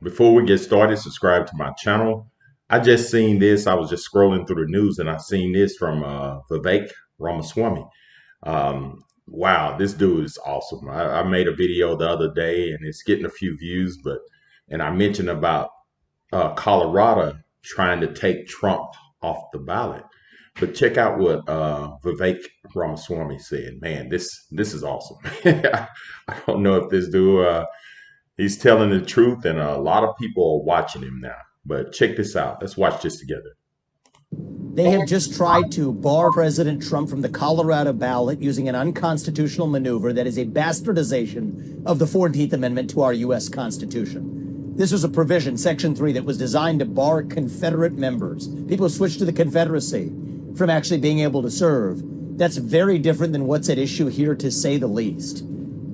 Before we get started, subscribe to my channel. I just seen this. I was just scrolling through the news and I seen this from Vivek Ramaswamy. Wow, this dude is awesome. I made a video the other day and it's getting a few views, and I mentioned about Colorado trying to take Trump off the ballot. But check out what Vivek Ramaswamy said. Man, this is awesome. I don't know if this dude he's telling the truth, and a lot of people are watching him now. But check this out. Let's watch this together. They have just tried to bar President Trump from the Colorado ballot using an unconstitutional maneuver that is a bastardization of the 14th Amendment to our U.S. Constitution. This was a provision, Section 3, that was designed to bar Confederate members, people who switched to the Confederacy, from actually being able to serve. That's very different than what's at issue here, to say the least.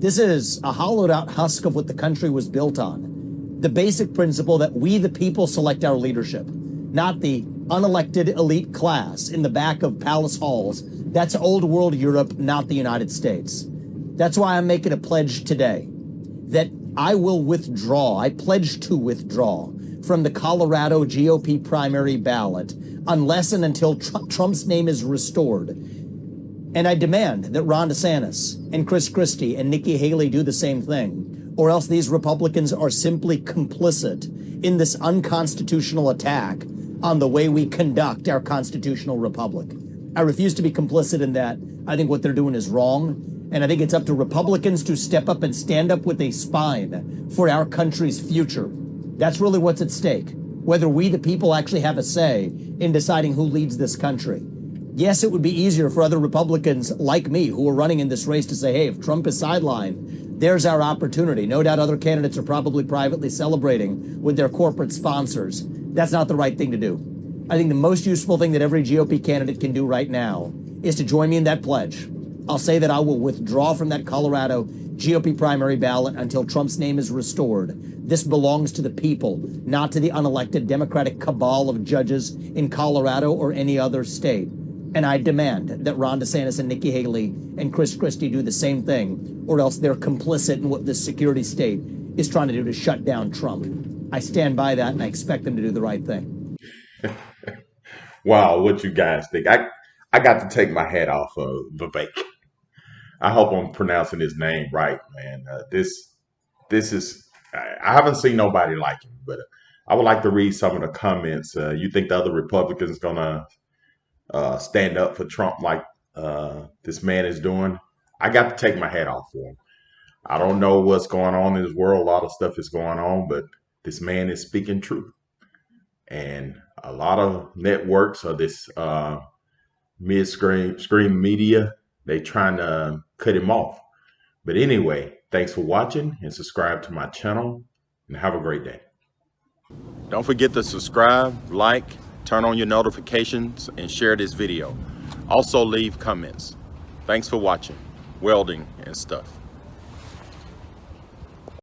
This is a hollowed out husk of what the country was built on. The basic principle that we, the people, select our leadership, not the unelected elite class in the back of palace halls. That's old world Europe, not the United States. That's why I'm making a pledge today that I will withdraw. I pledge to withdraw from the Colorado GOP primary ballot unless and until Trump's name is restored. And I demand that Ron DeSantis and Chris Christie and Nikki Haley do the same thing, or else these Republicans are simply complicit in this unconstitutional attack on the way we conduct our constitutional republic. I refuse to be complicit in that. I think what they're doing is wrong, and I think it's up to Republicans to step up and stand up with a spine for our country's future. That's really what's at stake, whether we, the people, actually have a say in deciding who leads this country. Yes, it would be easier for other Republicans like me who are running in this race to say, hey, if Trump is sidelined, there's our opportunity. No doubt other candidates are probably privately celebrating with their corporate sponsors. That's not the right thing to do. I think the most useful thing that every GOP candidate can do right now is to join me in that pledge. I'll say that I will withdraw from that Colorado GOP primary ballot until Trump's name is restored. This belongs to the people, not to the unelected Democratic cabal of judges in Colorado or any other state. And I demand that Ron DeSantis and Nikki Haley and Chris Christie do the same thing, or else they're complicit in what this security state is trying to do to shut down Trump. I stand by that, and I expect them to do the right thing. Wow, what you guys think? I got to take my hat off of Vivek. I hope I'm pronouncing his name right, man. This is, I haven't seen nobody like him, but I would like to read some of the comments. You think the other Republicans gonna stand up for Trump like this man is doing? I got to take my hat off for him. I don't know what's going on in this world. A lot of stuff is going on, but this man is speaking truth. And a lot of networks or this mid-screen media, they trying to cut him off. But anyway, thanks for watching and subscribe to my channel and have a great day. Don't forget to subscribe, like, turn on your notifications, and share this video. Also leave comments. Thanks for watching Welding and Stuff.